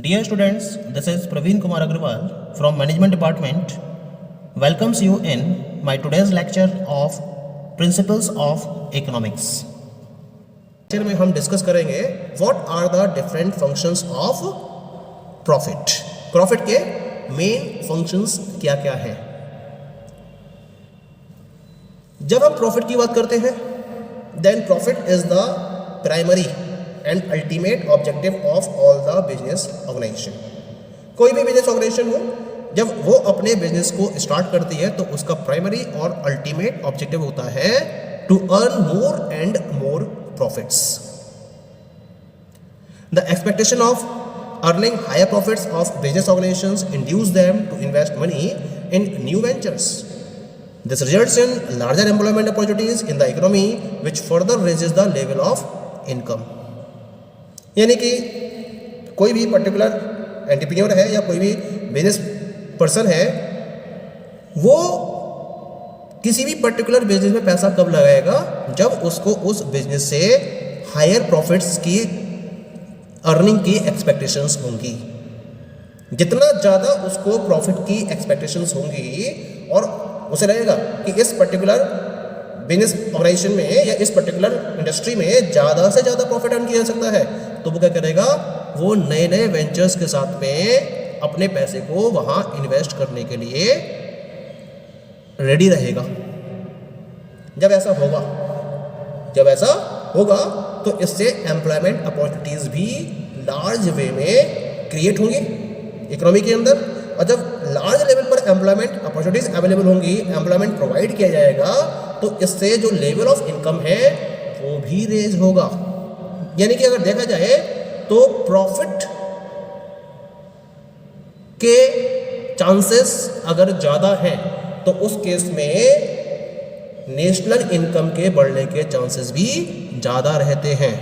Dear students, this is Praveen Kumar Agrawal from Management Department. Welcomes you in my today's lecture of Principles of Economics. Lecture में हम discuss करेंगे What are the different functions of profit? Profit के main functions क्या क्या है? जब हम profit की बात करते हैं, then profit is the primary and ultimate objective of all the business organization. कोई भी बिजनेस ऑर्गेनाइजेशन हो, जब वो अपने बिजनेस को स्टार्ट करती है तो उसका प्राइमरी और अल्टीमेट ऑब्जेक्टिव होता है to earn more and more profits. The expectation of earning higher profits of business organisations induce them to invest money in new ventures. This results in larger employment opportunities in the economy, which further raises the level of income. यानी कि कोई भी particular entrepreneur है या कोई भी business person है, वो किसी भी पर्टिकुलर बिजनेस में पैसा कब लगाएगा? जब उसको उस बिजनेस से हायर प्रॉफिट्स की अर्निंग की एक्सपेक्टेशंस होंगी. जितना ज़्यादा उसको प्रॉफिट की एक्सपेक्टेशंस होंगी और उसे लगेगा कि इस पर्टिकुलर बिजनेस ऑर्गेनाइजेशन में या इस पर्टिकुलर इंडस्ट्री में ज़्यादा से ज़्यादा प्रॉफिट अर्न किया जा सकता है, तो वो क्या करेगा? वो नए नए वेंचर्स के साथ में अपने पैसे को वहाँ इन्वेस्ट करने के लिए रेडी रहेगा. जब ऐसा होगा तो इससे एम्प्लॉयमेंट अपॉर्चुनिटीज़ भी लार्ज वे में क्रिएट होंगी इकोनॉमी के अंदर. और जब लार्ज लेवल पर एम्प्लॉयमेंट अपॉर्चुनिटीज़ अवेलेबल होंगी, एम्प्लॉयमेंट प्रोवाइड किया जाएगा, तो इससे जो लेवल ऑफ इनकम है वो भी रेज होगा. यानी कि अगर देखा जाए तो प्रॉफिट के चांसेस अगर ज़्यादा हैं तो उस केस में नेशनल इनकम के बढ़ने के चांसेस भी ज़्यादा रहते हैं.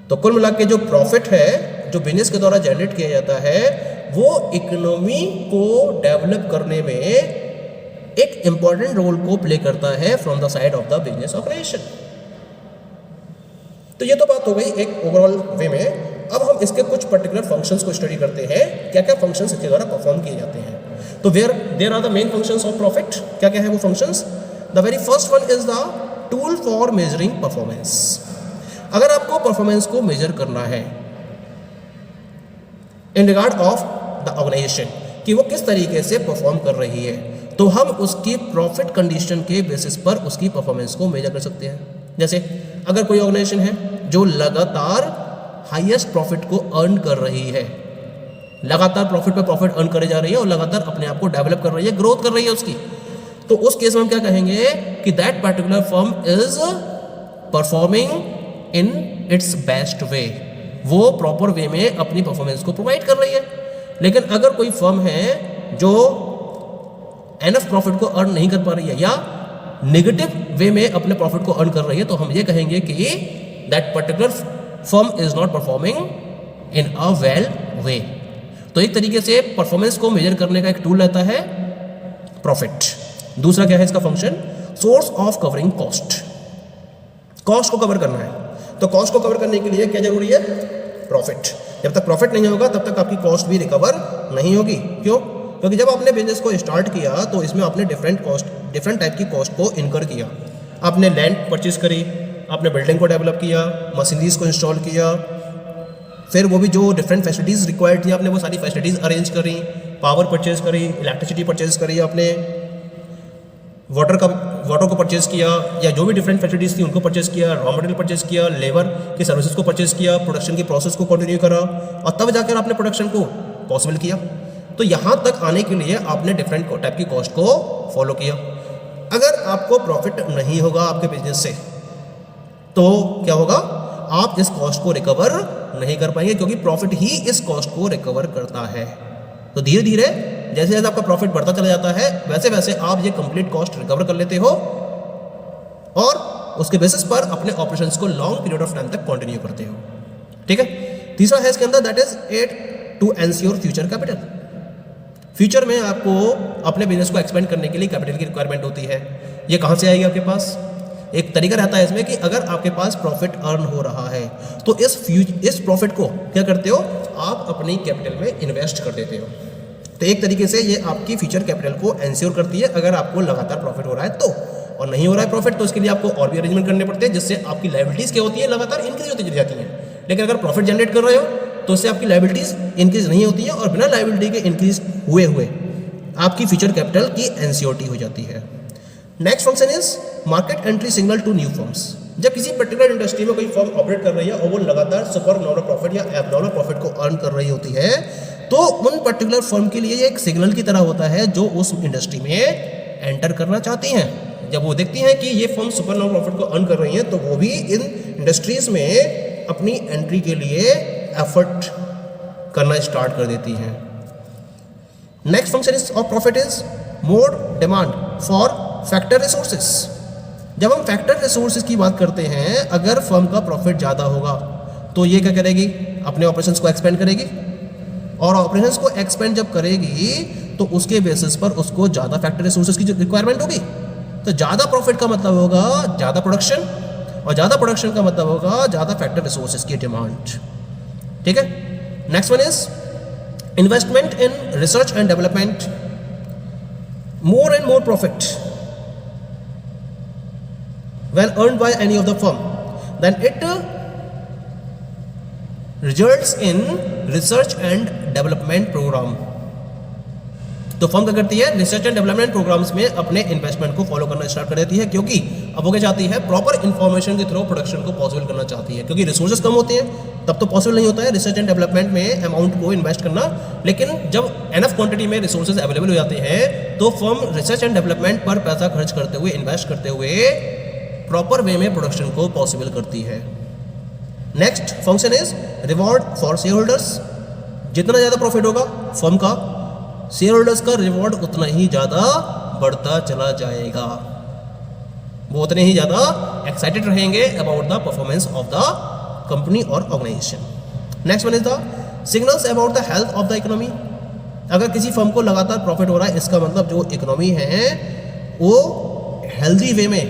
तो कुल मिला के जो प्रॉफिट है जो बिजनेस के द्वारा जनरेट किया जाता है वो इकोनॉमी को डेवलप करने में एक इंपॉर्टेंट रोल को प्ले करता है from the side of the business operation. तो ये तो बात हो गई एक ओवरऑल वे में. अब हम इसके कुछ पर्टिकुलर फंक्शंस को स्टडी करते हैं, क्या क्या फंक्शंस इसके द्वारा परफॉर्म किए जाते हैं. तो there are the main functions of profit. क्या क्या है वो functions? The very first one is the tool for measuring performance. अगर आपको परफॉर्मेंस को मेजर करना है in regard of the organisation कि वो किस तरीके से परफॉर्म कर रही है, तो हम उसकी प्रॉफिट कंडीशन के बेसिस पर उसकी परफॉर्मेंस को मेजर कर सकते हैं. जैसे अगर कोई ऑर्गेनाइजेशन है जो लगातार हाईएस्ट प्रॉफिट को अर्न कर रही है, लगातार प्रॉफिट पे प्रॉफिट अर्न करे जा रही है और लगातार अपने आप को डेवलप कर रही है, ग्रोथ कर रही है उसकी, तो उस केस में हम क्या कहेंगे कि that particular firm is performing in its best way. वो प्रॉपर वे में अपनी परफॉर्मेंस को प्रोवाइड कर रही है. लेकिन अगर कोई फर्म है जो एनफ प्रॉफिट को अर्न नहीं कर पा रही है या नेगेटिव वे में अपने प्रॉफिट को अर्न कर रही है, तो हम ये कहेंगे कि that particular firm is not performing in a well way. तो एक तरीके से परफॉर्मेंस को मेजर करने का एक टूल रहता है प्रॉफिट. दूसरा क्या है इसका function? Source of covering cost. Cost को कवर करना है, तो कॉस्ट को कवर करने के लिए क्या जरूरी है? प्रॉफिट. जब तक प्रॉफिट नहीं होगा तब तक आपकी कॉस्ट भी रिकवर नहीं होगी. क्यों? क्योंकि जब आपने बिजनेस को स्टार्ट किया तो इसमें आपने डिफरेंट टाइप की कॉस्ट को इनकर किया. आपने लैंड परचेज करी, आपने बिल्डिंग को डेवलप किया, मशीनरीज को इंस्टॉल किया, फिर वो भी जो डिफरेंट फैसिलिटीज़ रिक्वायर्ड थी आपने वो सारी फैसिलिटीज़ अरेंज करी, पावर परचेज करी, इलेक्ट्रिसिटी परचेज करी, आपने वाटर को परचेज किया या जो भी डिफरेंट फैसिलिटीज़ थी उनको परचेज किया, रॉ मटेरियल परचेज किया, लेबर की सर्विसेज को परचेज किया, प्रोडक्शन की प्रोसेस को कंटिन्यू करा और तब जाकर आपने प्रोडक्शन को पॉसिबल किया. तो यहाँ तक आने के लिए आपने डिफरेंट टाइप की कॉस्ट को फॉलो किया. अगर आपको प्रॉफिट नहीं होगा आपके बिजनेस से तो क्या होगा? आप इस कॉस्ट को रिकवर नहीं कर पाएंगे, क्योंकि प्रॉफिट ही इस कॉस्ट को रिकवर करता है. तो धीरे धीरे जैसे जैसे आपका प्रॉफिट बढ़ता चला जाता है वैसे वैसे आप ये कंप्लीट कॉस्ट रिकवर कर लेते हो और उसके बेसिस पर अपने ऑपरेशंस को लॉन्ग पीरियड ऑफ टाइम तक कंटिन्यू करते हो. ठीक है. तीसरा है इसके अंदर that is it to ensure future capital. Future में आपको अपने बिजनेस को एक्सपेंड करने के लिए कैपिटल की रिक्वायरमेंट होती है. ये कहाँ से आएगी आपके पास? एक तरीका रहता है इसमें कि अगर आपके पास प्रॉफिट अर्न हो रहा है तो इस प्रॉफिट को क्या करते हो, आप अपनी कैपिटल में इन्वेस्ट कर देते हो। तो एक तरीके से ये आपकी फ्यूचर कैपिटल को एंश्योर करती है अगर आपको लगातार प्रॉफिट हो रहा है तो। और नहीं हो रहा है प्रॉफिट तो इसके लिए आपको और भी अरेंजमेंट करने पड़ते हैं, जिससे आपकी लायबिलिटीज़ क्या होती है, लगातार इंक्रीज होती चली जाती हैं। लेकिन अगर प्रॉफिट जनरेट कर रहे हो तो उससे आपकी लायबिलिटीज़ इंक्रीज नहीं होती है और बिना लायबिलिटी के इंक्रीज हुए आपकी फ्यूचर कैपिटल की एंश्योरिटी हो जाती है। Next function is market entry signal to new firms. जब किसी पर्टिकुलर इंडस्ट्री में कोई फर्म ऑपरेट कर रही है और वो लगातार सुपर नॉर्मल प्रॉफिट या एबनॉर्मल प्रॉफिट को अर्न कर रही होती है तो उन पर्टिकुलर फर्म के लिए ये एक सिग्नल की तरह होता है जो उस इंडस्ट्री में एंटर करना चाहती हैं। जब वो देखती हैं कि ये फर्म सुपर नॉर्मल प्रॉफिट को अर्न कर रही हैं तो वो भी इन इंडस्ट्रीज में अपनी एंट्री के लिए एफर्ट करना स्टार्ट कर देती हैं। Next function of profit is more demand for factor resources. जब हम फैक्टर रिसोर्सेज की बात करते हैं, अगर फर्म का प्रॉफिट ज़्यादा होगा तो ये क्या करेगी, अपने ऑपरेशंस को एक्सपेंड करेगी और ऑपरेशंस को एक्सपेंड जब करेगी तो उसके बेसिस पर उसको ज़्यादा फैक्टर रिसोर्सेज की रिक्वायरमेंट होगी। तो ज़्यादा प्रॉफिट का मतलब होगा ज़्यादा प्रोडक्शन और ज़्यादा प्रोडक्शन का मतलब होगा ज़्यादा फैक्टर रिसोर्सेज की डिमांड। ठीक है। Next one is investment in research and development. More and more profit when earned by any of the firm, then it results in research and development program. तो firm क्या करती है, research and development programmes में अपने investment को follow करना start कर देती है, क्योंकि अब वो क्या चाहती है, प्रॉपर इन्फॉर्मेशन के थ्रू प्रोडक्शन को पॉसिबल करना चाहती है। क्योंकि रिसोर्सेज कम होते हैं तब तो पॉसिबल नहीं होता है रिसर्च एंड डेवलपमेंट में अमाउंट को इन्वेस्ट करना, लेकिन जब एनफ क्वांटिटी में रिसोर्सेज अवेलेबल हो जाते हैं तो फर्म रिसर्च एंड डेवलपमेंट पर पैसा खर्च करते हुए, इन्वेस्ट करते हुए प्रॉपर वे में प्रोडक्शन को पॉसिबल करती है। Next function is reward for share holders. जितना ज़्यादा प्रॉफिट होगा फर्म का, शेयर होल्डर्स का रिवॉर्ड उतना ही ज़्यादा बढ़ता चला जाएगा। वो उतने ही ज़्यादा एक्साइटेड रहेंगे about the performance of the company और organisation. Next one is the signals about the health of the economy. अगर किसी फर्म को लगातार प्रॉफिट हो रहा है, इसका मतलब जो इकोनॉमी है वो हेल्दी वे में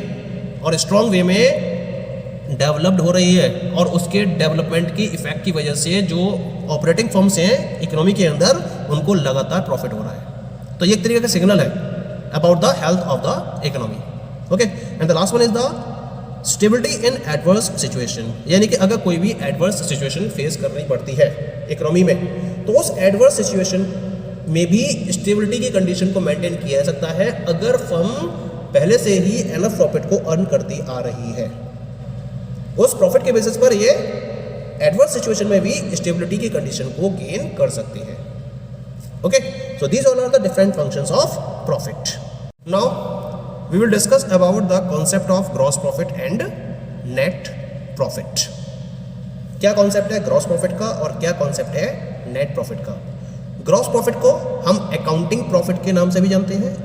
और स्ट्रॉन्ग वे में डेवलप्ड हो रही है और उसके डेवलपमेंट की इफेक्ट की वजह से जो ऑपरेटिंग फर्म्स हैं इकोनॉमी के अंदर उनको लगातार प्रॉफिट हो रहा है। तो ये एक तरीके का सिग्नल है about the health of the economy. Okay, and the last one is the stability in adverse situation. यानी कि अगर कोई भी एडवर्स सिचुएशन फेस करनी पड़ती है इकोनॉमी में तो उस एडवर्स सिचुएशन में भी स्टेबिलिटी की कंडीशन को मेंटेन किया जा सकता है अगर फर्म पहले से ही एनफ प्रॉफिट को अर्न करती आ रही है। उस प्रॉफिट के बेसिस पर ये एडवर्स सिचुएशन में भी स्टेबिलिटी की कंडीशन को गेन कर सकती है। Okay, so these all are the different functions of profit. Now we will discuss about the concept of gross profit and net profit. क्या कॉन्सेप्ट है ग्रॉस प्रॉफिट का और क्या कॉन्सेप्ट है नेट प्रॉफिट का। ग्रॉस प्रॉफिट को हम accounting profit के नाम से भी जानते हैं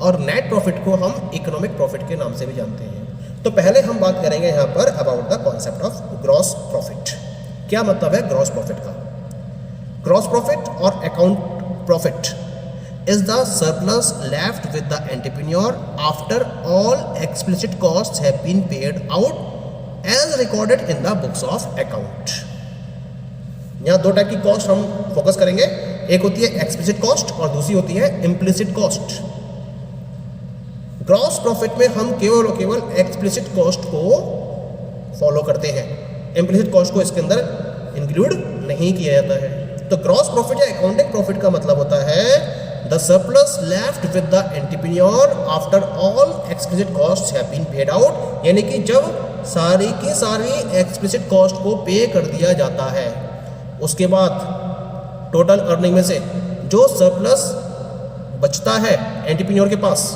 और नेट प्रॉफिट को हम इकोनॉमिक प्रॉफिट के नाम से भी जानते हैं। तो पहले हम बात करेंगे यहाँ पर about the concept of gross profit. क्या मतलब है ग्रॉस प्रॉफिट का। ग्रॉस प्रॉफिट और account profit is the surplus left with the entrepreneur after all explicit costs have been paid out as recorded in the books of account. यहाँ दो type की cost हम focus करेंगे, एक होती है एक्सप्लिसिट कॉस्ट और दूसरी होती है इम्प्लिसिट कॉस्ट। ग्रॉस प्रॉफिट में हम केवल और केवल एक्सप्लिसिट कॉस्ट को फॉलो करते हैं, इम्प्लिसिट कॉस्ट को इसके अंदर इंक्लूड नहीं किया जाता है। तो ग्रॉस प्रॉफिट या अकाउंटिंग प्रॉफिट का मतलब होता है the surplus left with the entrepreneur after all explicit costs have been paid out. यानी कि जब सारी की सारी एक्सप्लिसिट कॉस्ट को पे कर दिया जाता है, उसके बाद टोटल अर्निंग में से जो सरप्लस बचता है एंटरप्रेन्योर के पास,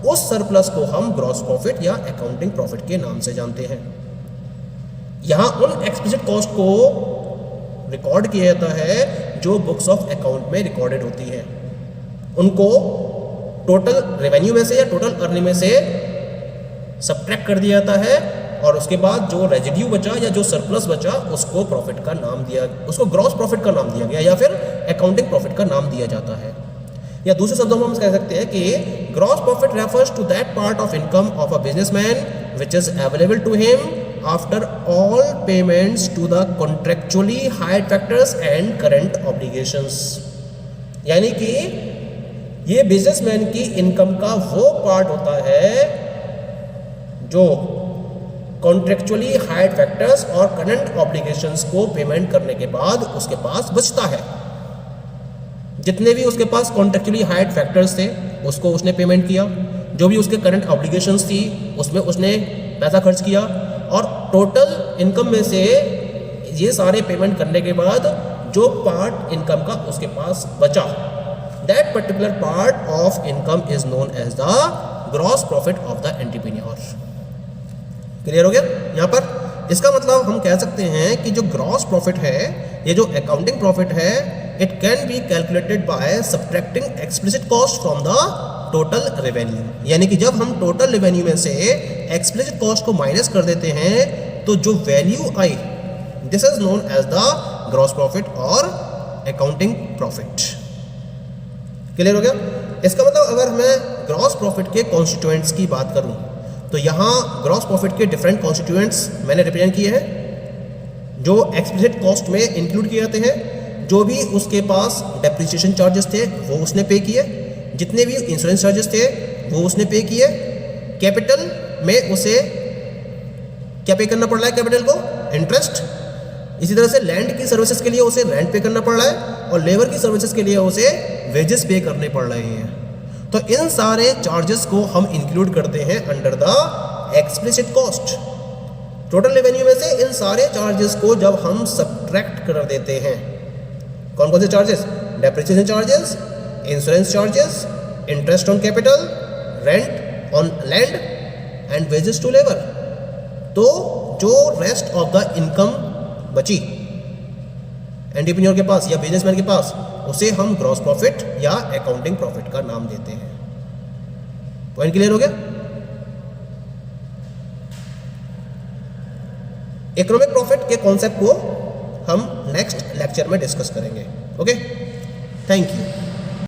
उस सरप्लस को हम ग्रॉस प्रॉफिट या अकाउंटिंग प्रॉफिट के नाम से जानते हैं। यहां उन एक्सप्लिसिट कॉस्ट को रिकॉर्ड किया जाता है जो बुक्स ऑफ अकाउंट में रिकॉर्डेड होती है, उनको टोटल रेवेन्यू में से या टोटल अर्निंग में से सबट्रैक्ट कर दिया जाता है और उसके बाद जो रेजिड्यू बचा या जो सरप्लस बचा उसको प्रॉफिट का नाम दिया, उसको ग्रॉस प्रॉफिट का नाम दिया गया या फिर अकाउंटिंग प्रॉफिट का नाम दिया जाता है। या दूसरे शब्दों में हम कह सकते हैं कि gross profit refers to that part of income of a businessman which is available to him after all payments to the contractually hired factors and current obligations। यानी कि ये बिजनेसमैन की इनकम का वो पार्ट होता है जो कॉन्ट्रेक्चुअली हायर्ड फैक्टर्स और करंट ऑब्लिगेशंस को पेमेंट करने के बाद उसके पास बचता है। जितने भी उसके पास कॉन्ट्रेक्चुअली हायर्ड फैक्टर्स थे उसको उसने पेमेंट किया, जो भी उसके करंट ऑब्लिगेशंस थी उसमें उसने पैसा खर्च किया, और टोटल इनकम में से ये सारे पेमेंट करने के बाद जो पार्ट इनकम का उसके पास बचा, that particular part of income is known as the gross profit of the entrepreneur. Clear हो गया यहाँ पर? इसका मतलब हम कह सकते हैं कि जो ग्रॉस प्रॉफिट है, ये जो अकाउंटिंग प्रॉफिट है, it can be calculated by subtracting explicit cost from the total revenue. यानी कि जब हम टोटल रेवेन्यू में से एक्सप्लिसिट कॉस्ट को माइनस कर देते हैं तो जो वैल्यू आई, this is known as the gross profit और अकाउंटिंग प्रॉफिट। क्लियर हो गया? इसका मतलब अगर मैं ग्रॉस प्रॉफिट के कॉन्स्टिट्यूएंट्स की बात करूं तो यहाँ ग्रॉस प्रॉफिट के डिफरेंट कॉन्स्टिट्यूएंट्स मैंने रिप्रेजेंट किए हैं जो एक्सप्लिसिट कॉस्ट में इंक्लूड किए जाते हैं। जो भी उसके पास डेप्रिसिएशन चार्जेस थे वो उसने पे किए, जितने भी इंश्योरेंस चार्जेस थे वो उसने पे किए। कैपिटल में उसे क्या पे करना पड़ रहा है? कैपिटल को इंटरेस्ट। इसी तरह से लैंड की सर्विसेज के लिए उसे रेंट पे करना पड़ रहा है, और लेबर की सर्विसेज के लिए उसे वेजेस पे करने पड़ रहे हैं। तो इन सारे चार्जेस को हम इंक्लूड करते हैं under the explicit cost. Total revenue में से इन सारे चार्जेस को जब हम सब्ट्रैक्ट कर देते हैं, कौन कौन से charges? Depreciation charges, insurance charges, interest on capital, rent on land and wages to labour, तो जो रेस्ट ऑफ द इनकम बची एंटरप्रेन्योर के पास या बिजनेसमैन के पास, उसे हम ग्रॉस प्रॉफिट या अकाउंटिंग प्रॉफिट का नाम देते हैं। पॉइंट क्लियर हो गया? इकोनॉमिक प्रॉफिट के कॉन्सेप्ट को हम नेक्स्ट लेक्चर में डिस्कस करेंगे। Okay, thank you.